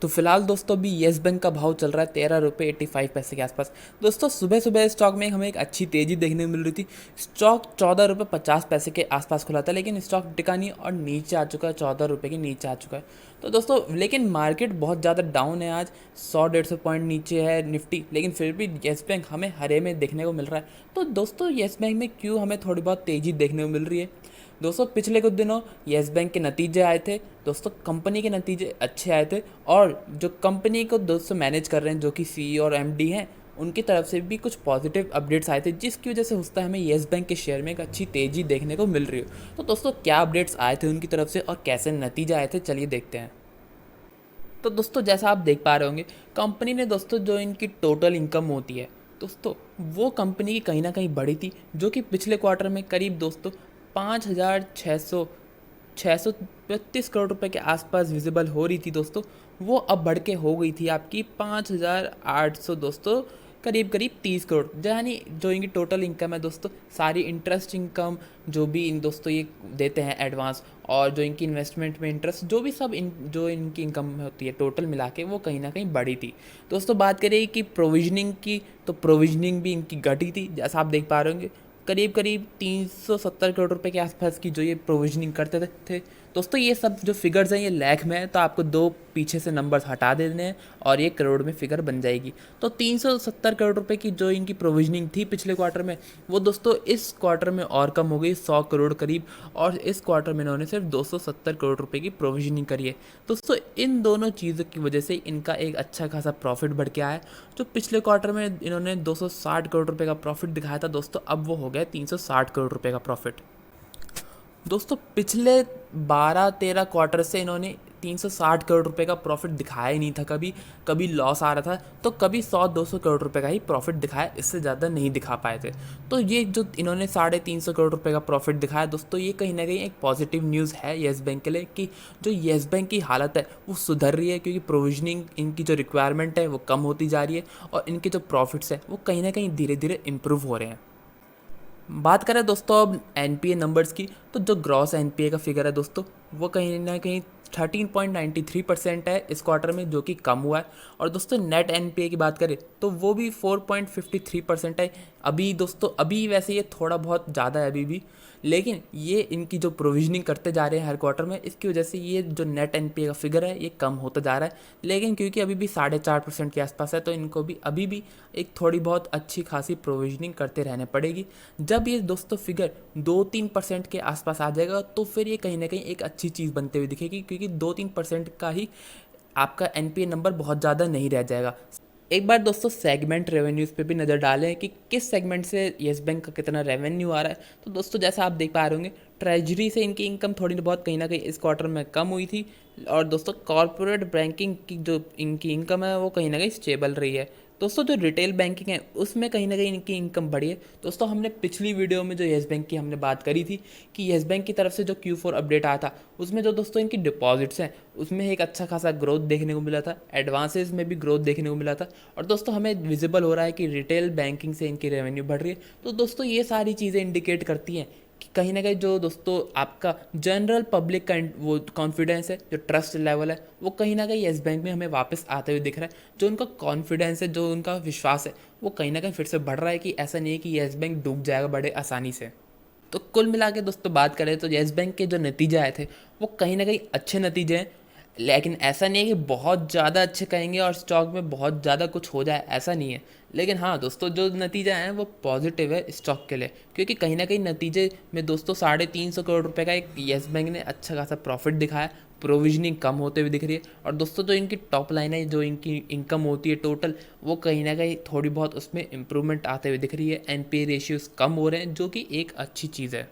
तो फिलहाल दोस्तों अभी येस बैंक का भाव चल रहा है 13 रुपये 85 पैसे के आसपास। दोस्तों सुबह सुबह स्टॉक में हमें एक अच्छी तेज़ी देखने को मिल रही थी। स्टॉक 14 रुपये 50 पैसे के आसपास खुला था, लेकिन स्टॉक टिका नहीं और नीचे आ चुका है, 14 रुपये के नीचे आ चुका है। तो दोस्तों लेकिन मार्केट बहुत ज़्यादा डाउन है आज, 100-150 पॉइंट नीचे है निफ्टी, लेकिन फिर भी येस बैंक हमें हरे में देखने को मिल रहा है। तो दोस्तों येस बैंक में क्यों हमें थोड़ी बहुत तेज़ी देखने को मिल रही है? दोस्तों पिछले कुछ दिनों येस बैंक के नतीजे आए थे। दोस्तों कंपनी के नतीजे अच्छे आए थे और जो कंपनी को दोस्तों मैनेज कर रहे हैं, जो कि सीईओ और एमडी हैं, उनकी तरफ से भी कुछ पॉजिटिव अपडेट्स आए थे, जिसकी वजह से होता है हमें येस बैंक के शेयर में एक अच्छी तेज़ी देखने को मिल रही हो। तो दोस्तों क्या अपडेट्स आए थे उनकी तरफ से और कैसे नतीजे आए थे, चलिए देखते हैं। तो दोस्तों जैसा आप देख पा रहे होंगे, कंपनी ने दोस्तों जो इनकी टोटल इनकम होती है दोस्तों, वो कंपनी की कहीं ना कहीं बढ़ी थी, जो कि पिछले क्वार्टर में करीब दोस्तों 5,632 करोड़ रुपए के आसपास विजिबल हो रही थी दोस्तों। वो अब बढ़ के हो गई थी आपकी 5,800 दोस्तों, करीब करीब 30 करोड़, यानी जो इनकी टोटल इनकम है दोस्तों, सारी इंटरेस्ट इनकम जो भी इन दोस्तों ये देते हैं एडवांस, और जो इनकी इन्वेस्टमेंट में इंटरेस्ट, जो भी सब जो इनकी इनकम होती है टोटल मिला के, वो कहीं ना कहीं बढ़ी थी दोस्तों। बात करें कि प्रोविजनिंग की, तो प्रोविजनिंग भी इनकी घटी थी, जैसा आप देख पा रहे होंगे, करीब करीब 370 करोड़ रुपए के आसपास की जो ये प्रोविजनिंग करते थे दोस्तों। ये सब जो फिगर्स हैं ये लाख में है, तो आपको दो पीछे से नंबर्स हटा देने हैं और ये करोड़ में फिगर बन जाएगी। तो 370 करोड़ रुपए की जो इनकी प्रोविजनिंग थी पिछले क्वार्टर में, वो दोस्तों इस क्वार्टर में और कम हो गई 100 करोड़ करीब, और इस क्वार्टर में इन्होंने सिर्फ 270 करोड़ रुपए की प्रोविजनिंग करी है दोस्तों। इन दोनों चीज़ों की वजह से इनका एक अच्छा खासा प्रॉफिट बढ़ के आया है। जो पिछले क्वार्टर में इन्होंने 260 करोड़ रुपए का प्रॉफिट दिखाया था दोस्तों, अब वो हो गया 360 करोड़ रुपए का प्रॉफिट दोस्तों। पिछले 12-13 क्वार्टर से इन्होंने 360 करोड़ रुपए का प्रॉफिट दिखाया ही नहीं था। कभी कभी लॉस आ रहा था, तो कभी 100-200 करोड़ रुपए का ही प्रॉफिट दिखाया, इससे ज़्यादा नहीं दिखा पाए थे। तो ये जो इन्होंने 350 करोड़ रुपए का प्रॉफिट दिखाया दोस्तों, ये कहीं ना कहीं एक पॉजिटिव न्यूज़ है येस बैंक के लिए, कि जो येस बैंक की हालत है वो सुधर रही है, क्योंकि प्रोविजनिंग इनकी जो रिक्वायरमेंट है वो कम होती जा रही है, और इनके जो प्रॉफिट्स हैं वो कहीं ना कहीं धीरे धीरे इम्प्रूव हो रहे हैं। बात करें दोस्तों अब एनपीए नंबर्स की, तो जो ग्रॉस एनपीए का फिगर है दोस्तों, वो कहीं ना कहीं 13.93% है इस क्वार्टर में, जो कि कम हुआ है। और दोस्तों नेट एनपीए की बात करें तो वो भी 4.53% है। अभी दोस्तों अभी वैसे ये थोड़ा बहुत ज़्यादा है अभी भी, लेकिन ये इनकी जो प्रोविजनिंग करते जा रहे हैं हर क्वार्टर में, इसकी वजह से ये जो नेट एनपीए का फिगर है ये कम होता जा रहा है। लेकिन क्योंकि अभी भी 4.5% के आसपास है, तो इनको भी अभी भी एक थोड़ी बहुत अच्छी खासी प्रोविजनिंग करते रहने पड़ेगी। जब ये दोस्तों फिगर 2-3% के आसपास आ जाएगा, तो फिर ये कहीं ना कहीं एक अच्छी चीज़ बनते हुए दिखेगी, क्योंकि 2-3% का ही आपका एनपीए नंबर बहुत ज़्यादा नहीं रह जाएगा। एक बार दोस्तों सेगमेंट रेवेन्यूज़ पे भी नज़र डालें कि किस सेगमेंट से येस बैंक का कितना रेवेन्यू आ रहा है। तो दोस्तों जैसा आप देख पा रहे होंगे, ट्रेजरी से इनकी इनकम थोड़ी बहुत कहीं ना कहीं इस क्वार्टर में कम हुई थी, और दोस्तों कॉरपोरेट बैंकिंग की जो इनकी इनकम है वो कहीं ना कहीं स्टेबल रही है। दोस्तों जो रिटेल बैंकिंग है उसमें कहीं ना कहीं इनकी इनकम बढ़ी है। दोस्तों हमने पिछली वीडियो में जो येस बैंक की हमने बात करी थी, कि येस बैंक की तरफ से जो Q4 अपडेट आया था, उसमें जो दोस्तों इनकी डिपॉजिट्स हैं उसमें एक अच्छा खासा ग्रोथ देखने को मिला था, एडवांसेस में भी ग्रोथ देखने को मिला था, और दोस्तों हमें विजिबल हो रहा है कि रिटेल बैंकिंग से इनकी रेवेन्यू बढ़ रही है। तो दोस्तों ये सारी चीज़ें इंडिकेट करती हैं कि कहीं ना कहीं जो दोस्तों आपका जनरल पब्लिक का वो कॉन्फिडेंस है, जो ट्रस्ट लेवल है, वो कहीं ना कहीं येस बैंक में हमें वापस आते हुए दिख रहा है। जो उनका कॉन्फिडेंस है, जो उनका विश्वास है, वो कहीं ना कहीं फिर से बढ़ रहा है, कि ऐसा नहीं है कि येस बैंक डूब जाएगा बड़े आसानी से। तो कुल मिला के दोस्तों बात करें तो येस बैंक के जो नतीजे आए थे वो कहीं ना कहीं अच्छे नतीजे हैं, लेकिन ऐसा नहीं है कि बहुत ज़्यादा अच्छे कहेंगे और स्टॉक में बहुत ज़्यादा कुछ हो जाए, ऐसा नहीं है। लेकिन हाँ दोस्तों जो नतीजे आए हैं वो पॉजिटिव है स्टॉक के लिए, क्योंकि कहीं ना कहीं नतीजे में दोस्तों 350 करोड़ रुपए का एक येस बैंक ने अच्छा खासा प्रॉफिट दिखाया, प्रोविजनिंग कम होते हुए दिख रही है, और दोस्तों जो इनकी टॉप लाइन है, जो इनकी इनकम होती है टोटल, वो कहीं ना कहीं थोड़ी बहुत उसमें इंप्रूवमेंट आते हुए दिख रही है। एनपीए रेशियोज कम हो रहे हैं, जो कि एक अच्छी चीज़ है।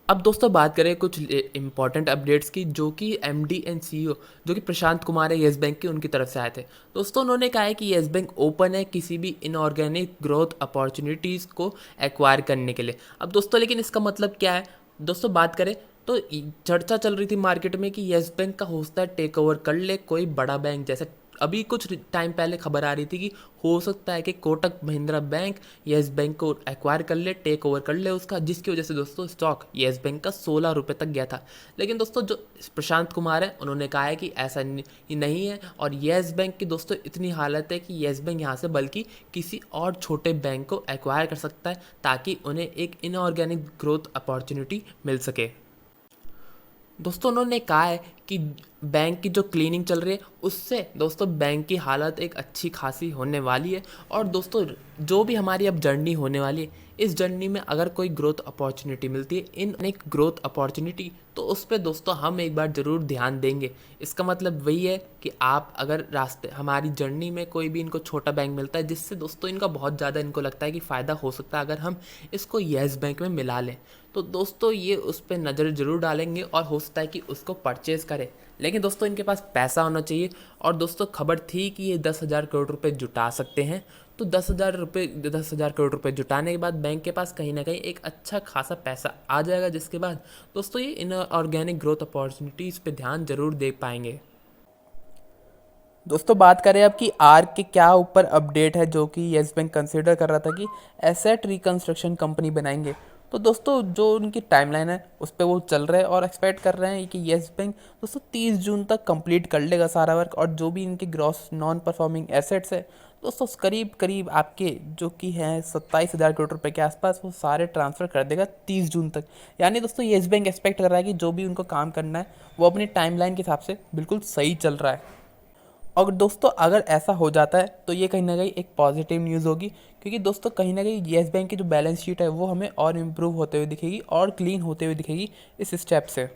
अब दोस्तों बात करें कुछ इंपॉर्टेंट अपडेट्स की, जो कि एमडी एंड सीईओ जो कि प्रशांत कुमार है येस बैंक के, उनकी तरफ से आए थे दोस्तों। उन्होंने कहा है कि येस बैंक ओपन है किसी भी इनऑर्गेनिक ग्रोथ अपॉर्चुनिटीज़ को एक्वायर करने के लिए। अब दोस्तों लेकिन इसका मतलब क्या है दोस्तों? बात करें तो चर्चा चल रही थी मार्केट में कि येस बैंक का होता है टेक ओवर कर ले कोई बड़ा बैंक, जैसे अभी कुछ टाइम पहले खबर आ रही थी कि हो सकता है कि Kotak Mahindra bank yes bank को एक्वायर कर ले, टेक ओवर कर ले उसका, जिसकी वजह से दोस्तों स्टॉक येस बैंक का 16 रुपये तक गया था। लेकिन दोस्तों जो प्रशांत कुमार है उन्होंने कहा है कि ऐसा नहीं है, और येस बैंक की दोस्तों इतनी हालत है कि येस बैंक यहाँ से बल्कि किसी और छोटे बैंक को एक्वायर कर सकता है, ताकि उन्हें एक इनऑर्गेनिक ग्रोथ अपॉर्चुनिटी मिल सके। दोस्तों उन्होंने कहा है कि बैंक की जो क्लीनिंग चल रही है उससे दोस्तों बैंक की हालत एक अच्छी खासी होने वाली है। और दोस्तों जो भी हमारी अब जर्नी होने वाली है, इस जर्नी में अगर कोई ग्रोथ अपॉर्चुनिटी मिलती है, इन एक ग्रोथ अपॉर्चुनिटी, तो उस पर दोस्तों हम एक बार ज़रूर ध्यान देंगे। इसका मतलब वही है कि आप अगर रास्ते हमारी जर्नी में कोई भी इनको छोटा बैंक मिलता है जिससे दोस्तों इनका बहुत ज़्यादा इनको लगता है कि फ़ायदा हो सकता है अगर हम इसको येस बैंक में मिला लें, तो दोस्तों ये उस पर नज़र ज़रूर डालेंगे और हो सकता है कि उसको परचेज़ करें। लेकिन दोस्तों इनके पास पैसा होना चाहिए। और दोस्तों खबर थी कि ये 10,000 करोड़ रुपए जुटा सकते हैं, तो 10,000 करोड़ रुपए जुटाने के बाद बैंक के पास कहीं ना कहीं एक अच्छा खासा पैसा आ जाएगा, जिसके बाद दोस्तों ये इन ऑर्गेनिक ग्रोथ अपॉर्चुनिटीज़ पे ध्यान जरूर दे पाएंगे। दोस्तों बात करें अब कि आर्क के क्या ऊपर अपडेट है, जो कि येस बैंक कंसिडर कर रहा था कि एसेट रिकंस्ट्रक्शन कंपनी बनाएंगे। तो दोस्तों जो उनकी टाइमलाइन है उस पर वो चल रहे हैं और एक्सपेक्ट कर रहे हैं कि येस बैंक दोस्तों 30 जून तक कंप्लीट कर लेगा सारा वर्क, और जो भी इनके ग्रॉस नॉन परफॉर्मिंग एसेट्स है दोस्तों करीब करीब आपके जो कि हैं 27,000 करोड़ रुपए के आसपास, वो सारे ट्रांसफ़र कर देगा 30 जून तक। यानी दोस्तों येस बैंक एक्सपेक्ट कर रहा है कि जो भी उनको काम करना है वो अपनी टाइमलाइन के हिसाब से बिल्कुल सही चल रहा है। और दोस्तों अगर ऐसा हो जाता है तो ये कहीं ना कहीं एक पॉजिटिव न्यूज़ होगी, क्योंकि दोस्तों कहीं ना कहीं येस बैंक की जो बैलेंस शीट है वो हमें और इम्प्रूव होते हुए दिखेगी और क्लीन होते हुए दिखेगी इस स्टेप से।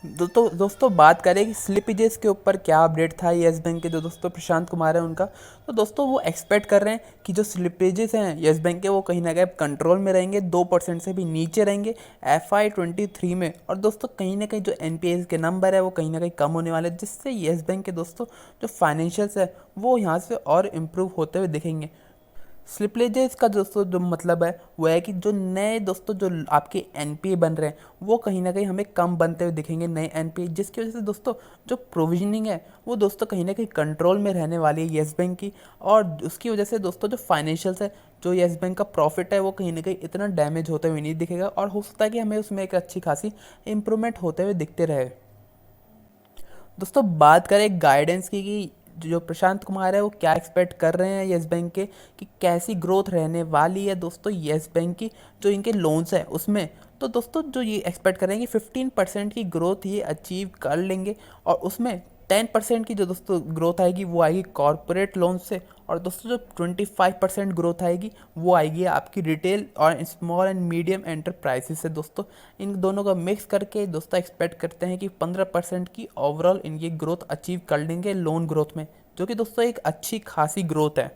दोस्तों बात करें कि स्लिपेजेस के ऊपर क्या अपडेट था येस बैंक के, जो दोस्तों प्रशांत कुमार है उनका, तो दोस्तों वो एक्सपेक्ट कर रहे हैं कि जो स्लिपेजेस हैं येस बैंक के वो कहीं ना कहीं कंट्रोल में रहेंगे, 2% से भी नीचे रहेंगे FY23 में। और दोस्तों कहीं ना कहीं जो NPAs के नंबर है वो कहीं ना कहीं कम होने वाले हैं, जिससे येस बैंक के दोस्तों जो फाइनेंशियल्स है वो यहाँ से और इम्प्रूव होते हुए दिखेंगे। स्लिपलेजेस का दोस्तों जो मतलब है वो है कि जो नए दोस्तों जो आपके NPA बन रहे हैं वो कहीं ना कहीं हमें कम बनते हुए दिखेंगे नए NPA, जिसकी वजह से दोस्तों जो प्रोविजनिंग है वो दोस्तों कहीं ना कहीं कंट्रोल में रहने वाली है येस बैंक की। और उसकी वजह से दोस्तों जो फाइनेंशियल्स है, जो येस बैंक का प्रॉफिट है वो कहीं ना कहीं इतना डैमेज होते हुए नहीं दिखेगा, और हो सकता है कि हमें उसमें एक अच्छी खासी इंप्रूवमेंट होते हुए दिखते रहे। दोस्तों बात करें गाइडेंस की कि जो प्रशांत कुमार है वो क्या एक्सपेक्ट कर रहे हैं येस बैंक के कि कैसी ग्रोथ रहने वाली है दोस्तों येस बैंक की जो इनके लोन्स है उसमें। तो दोस्तों जो ये एक्सपेक्ट कर रहे हैं कि 15% की ग्रोथ ये अचीव कर लेंगे, और उसमें 10% की जो दोस्तों ग्रोथ आएगी वो आएगी कॉरपोरेट लोन से, और दोस्तों जो 25% ग्रोथ आएगी वो आएगी आपकी रिटेल और स्मॉल एंड मीडियम एंटरप्राइजेस से। दोस्तों इन दोनों का मिक्स करके दोस्तों एक्सपेक्ट करते हैं कि 15% की ओवरऑल इनकी ग्रोथ अचीव कर लेंगे लोन ग्रोथ में, जो कि दोस्तों एक अच्छी खासी ग्रोथ है।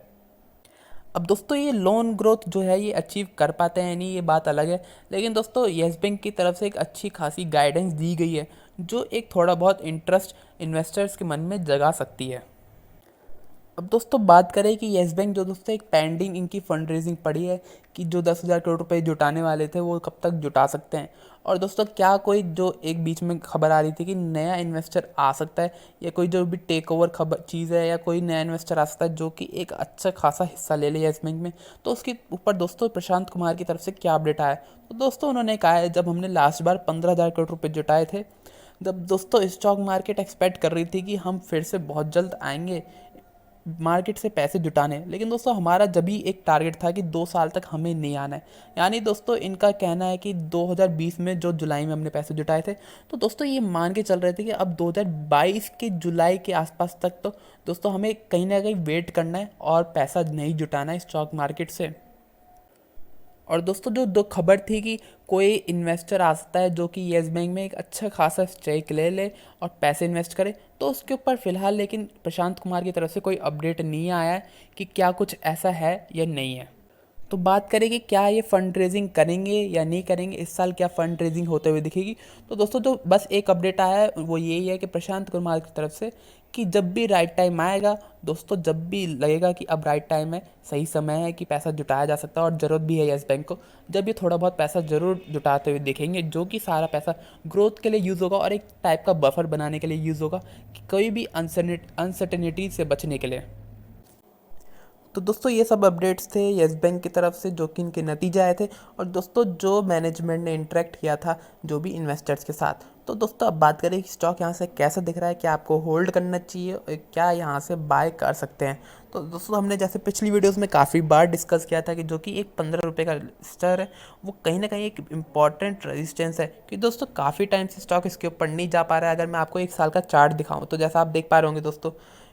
अब दोस्तों ये लोन ग्रोथ जो है ये अचीव कर पाते हैं नहीं, ये बात अलग है, लेकिन दोस्तों येस बैंक की तरफ से एक अच्छी खासी गाइडेंस दी गई है जो एक थोड़ा बहुत इंटरेस्ट इन्वेस्टर्स के मन में जगा सकती है। अब दोस्तों बात करें कि येस बैंक जो दोस्तों एक पेंडिंग इनकी फंड रेजिंग पड़ी है कि जो 10,000 करोड़ रुपए जुटाने वाले थे वो कब तक जुटा सकते हैं। और दोस्तों क्या कोई जो एक बीच में खबर आ रही थी कि नया इन्वेस्टर आ सकता है, या कोई जो भी टेक ओवर खबर चीज़ है, या कोई नया इन्वेस्टर आ सकता है जो कि एक अच्छा खासा हिस्सा ले ले येस बैंक में, तो उसके ऊपर दोस्तों प्रशांत कुमार की तरफ से क्या अपडेट आया। तो दोस्तों उन्होंने कहा है जब हमने लास्ट बार 15,000 करोड़ रुपये जुटाए थे, जब दोस्तों स्टॉक मार्केट एक्सपेक्ट कर रही थी कि हम फिर से बहुत जल्द आएंगे मार्केट से पैसे जुटाने, लेकिन दोस्तों हमारा जब भी एक टारगेट था कि 2 साल तक हमें नहीं आना है। यानी दोस्तों इनका कहना है कि 2020 में जो जुलाई में हमने पैसे जुटाए थे, तो दोस्तों ये मान के चल रहे थे कि अब 2022 के जुलाई के आसपास तक तो दोस्तों हमें कहीं ना कहीं वेट करना है और पैसा नहीं जुटाना है स्टॉक मार्केट से। और दोस्तों जो दो खबर थी कि कोई इन्वेस्टर आ सकता है जो कि येस बैंक में एक अच्छा खासा स्टेक ले ले और पैसे इन्वेस्ट करे, तो उसके ऊपर फ़िलहाल लेकिन प्रशांत कुमार की तरफ से कोई अपडेट नहीं आया है कि क्या कुछ ऐसा है या नहीं है। तो बात करें कि क्या ये फंड रेजिंग करेंगे या नहीं करेंगे, इस साल क्या फंड रेजिंग होते हुए दिखेगी। तो दोस्तों जो बस एक अपडेट आया है वो यही है कि प्रशांत कुमार की तरफ से कि जब भी राइट टाइम आएगा दोस्तों, जब भी लगेगा कि अब राइट टाइम है, सही समय है कि पैसा जुटाया जा सकता है और ज़रूरत भी है यस बैंक को, जब ये थोड़ा बहुत पैसा ज़रूर जुटाते हुए देखेंगे, जो कि सारा पैसा ग्रोथ के लिए यूज़ होगा और एक टाइप का बफर बनाने के लिए यूज़ होगा कि कोई भी अनसर्टेनिटी से बचने के लिए। तो दोस्तों ये सब अपडेट्स थे येस बैंक की तरफ से, जो कि इनके नतीजे आए थे और दोस्तों जो मैनेजमेंट ने इंटरेक्ट किया था जो भी इन्वेस्टर्स के साथ। तो दोस्तों अब बात करें कि स्टॉक यहाँ से कैसा दिख रहा है, क्या आपको होल्ड करना चाहिए और क्या यहाँ से बाय कर सकते हैं। तो दोस्तों हमने जैसे पिछली वीडियोस में काफ़ी बार डिस्कस किया था कि जो कि एक 15 रुपये का स्टर है, वो कहीं ना कहीं एक इम्पॉर्टेंट रेजिस्टेंस है कि दोस्तों काफ़ी टाइम से स्टॉक इसके ऊपर नहीं जा पा रहा है। अगर मैं आपको एक साल का चार्ट दिखाऊँ तो जैसा आप देख पा रहे होंगे दोस्तों,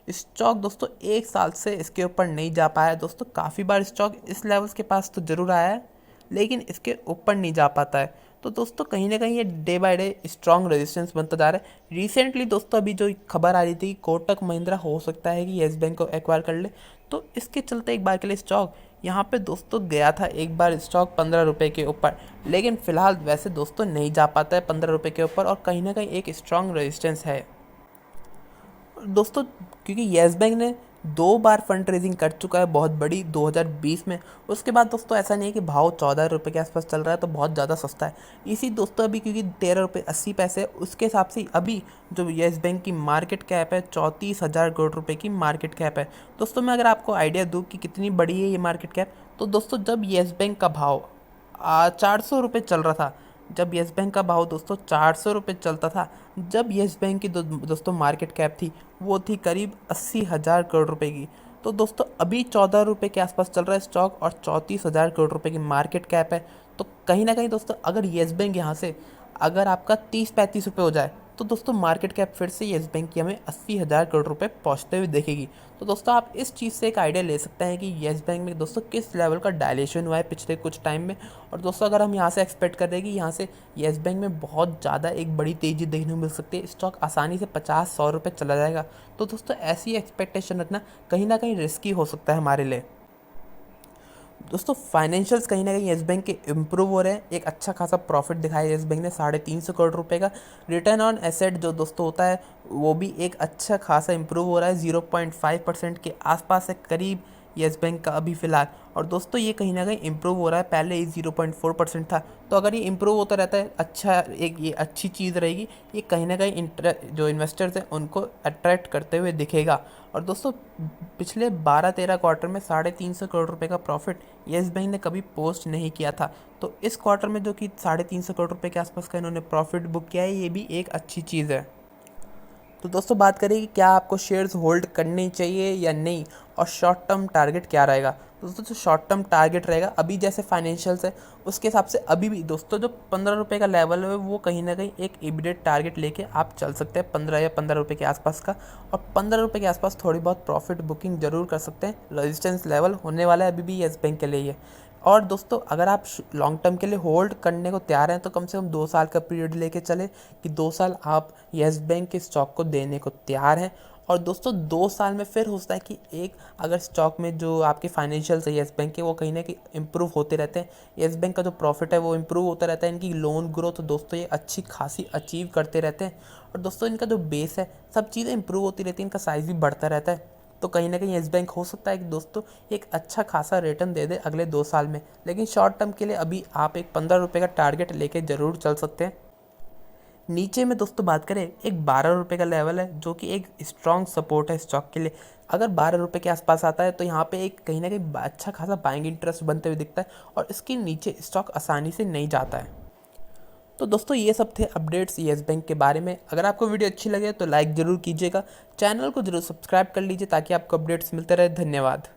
स्टॉक दोस्तों एक साल से इसके ऊपर नहीं जा पाया है दोस्तों। काफ़ी बार स्टॉक इस लेवल्स के पास तो ज़रूर आया है लेकिन इसके ऊपर नहीं जा पाता है। तो दोस्तों कहीं ना कहीं ये day by day strong resistance बनता जा रहा है। रिसेंटली दोस्तों अभी जो खबर आ रही थी कोटक महिंद्रा हो सकता है कि येस बैंक को एक्वायर कर ले, तो इसके चलते एक बार के लिए स्टॉक यहाँ पे दोस्तों गया था एक बार स्टॉक 15 रुपये के ऊपर, लेकिन फिलहाल वैसे दोस्तों नहीं जा पाता है 15 रुपये के ऊपर और कहीं ना कहीं एक स्ट्रॉन्ग रेजिस्टेंस है दोस्तों। क्योंकि येस बैंक ने 2 बार फंड रेजिंग कर चुका है बहुत बड़ी 2020 में। उसके बाद दोस्तों ऐसा नहीं है कि भाव 14 रुपये के आसपास चल रहा है तो बहुत ज़्यादा सस्ता है। इसी दोस्तों अभी क्योंकि 13 रुपये 80 पैसे है, उसके हिसाब से अभी जो येस बैंक की मार्केट कैप है 34,000 करोड़ रुपये की मार्केट कैप है। दोस्तों मैं अगर आपको आइडिया दूँ कि कितनी बड़ी है ये मार्केट कैप, तो दोस्तों जब येस बैंक का भाव 400 रुपये चल रहा था, जब येस बैंक का भाव दोस्तों 400 रुपये चलता था, जब येस बैंक की दोस्तों मार्केट कैप थी वो थी करीब 80,000 करोड़ रुपए की। तो दोस्तों अभी 14 रुपये के आसपास चल रहा है स्टॉक और 34,000 करोड़ रुपए की मार्केट कैप है। तो कहीं ना कहीं दोस्तों अगर येस बैंक यहाँ से अगर आपका 30-35 रुपये हो जाए तो दोस्तों मार्केट कैप फिर से येस बैंक की हमें 80,000 करोड़ रुपए पहुँचते हुए देखेगी। तो दोस्तों आप इस चीज़ से एक आइडिया ले सकते हैं कि येस बैंक में दोस्तों किस लेवल का डायलेशन हुआ है पिछले कुछ टाइम में। और दोस्तों अगर हम यहाँ से एक्सपेक्ट कर रहे हैं कि यहाँ से येस बैंक में बहुत ज़्यादा एक बड़ी तेज़ी देखने को मिल सकती है, स्टॉक आसानी से 50-100 रुपये चला जाएगा, तो दोस्तों ऐसी एक्सपेक्टेशन रखना कहीं ना कहीं रिस्की हो सकता है हमारे लिए। दोस्तों फाइनेंशियल्स कहीं ना कहीं येस बैंक के इम्प्रूव हो रहे हैं। एक अच्छा खासा प्रॉफिट दिखाया येस बैंक ने 350 करोड़ रुपए का। रिटर्न ऑन एसेट जो दोस्तों होता है वो भी एक अच्छा खासा इम्प्रूव हो रहा है, 0.5% के आसपास है करीब येस बैंक का अभी फ़िलहाल। और दोस्तों ये कहीं ना कहीं इम्प्रूव हो रहा है, पहले ही 0.4% था। तो अगर ये इम्प्रूव होता रहता है अच्छा, एक ये अच्छी चीज़ रहेगी, ये कहीं ना कहीं जो इन्वेस्टर्स हैं उनको अट्रैक्ट करते हुए दिखेगा। और दोस्तों पिछले 12-13 क्वार्टर में 350 करोड़ रुपए का प्रॉफिट येस बैंक ने कभी पोस्ट नहीं किया था। तो इस क्वार्टर में जो कि 350 करोड़ रुपए के आसपास का इन्होंने प्रॉफिट बुक किया है, ये भी एक अच्छी चीज़ है। तो दोस्तों बात करें कि क्या आपको शेयर्स होल्ड करने चाहिए या नहीं और शॉर्ट टर्म टारगेट क्या रहेगा। तो दोस्तों जो शॉर्ट टर्म टारगेट रहेगा अभी जैसे फाइनेंशियल्स है उसके हिसाब से अभी भी दोस्तों जो 15 रुपये का लेवल है वो कहीं ना कहीं एक इमीडिएट टारगेट लेके आप चल सकते हैं 15 या 15 रुपये के आसपास का, और 15 रुपये के आसपास थोड़ी बहुत प्रॉफिट बुकिंग जरूर कर सकते हैं। रेजिस्टेंस लेवल होने वाला है अभी भी येस बैंक के लिए ये। और दोस्तों अगर आप लॉन्ग टर्म के लिए होल्ड करने को तैयार हैं तो कम से कम 2 साल का पीरियड लेके चले कि 2 साल आप येस बैंक के स्टॉक को देने को तैयार हैं। और दोस्तों 2 साल में फिर हो सकता है कि एक अगर स्टॉक में जो आपके फाइनेंशियल्स है येस बैंक के वो कहीं ना कहीं इम्प्रूव होते रहते हैं, येस बैंक का जो प्रॉफिट है वो इम्प्रूव होता रहता है, इनकी लोन ग्रोथ दोस्तों ये अच्छी खासी अचीव करते रहते हैं, और दोस्तों इनका जो बेस है सब चीज़ें इंप्रूव होती रहती हैं, इनका साइज़ भी बढ़ता रहता है। तो कहीं ना कहीं येस बैंक हो सकता है कि दोस्तों एक अच्छा खासा रिटर्न दे दे अगले 2 साल में। लेकिन शॉर्ट टर्म के लिए अभी आप एक 15 रुपये का टारगेट लेके ज़रूर चल सकते हैं। नीचे में दोस्तों बात करें एक 12 रुपये का लेवल है जो कि एक स्ट्रॉन्ग सपोर्ट है स्टॉक के लिए। अगर 12 रुपये के आसपास आता है तो यहाँ पे एक कहीं ना कहीं अच्छा खासा बाइंग इंटरेस्ट बनते हुए दिखता है और इसके नीचे स्टॉक आसानी से नहीं जाता है। तो दोस्तों ये सब थे अपडेट्स येस बैंक के बारे में। अगर आपको वीडियो अच्छी लगे तो लाइक ज़रूर कीजिएगा, चैनल को जरूर सब्सक्राइब कर लीजिए ताकि आपको अपडेट्स मिलते रहे। धन्यवाद।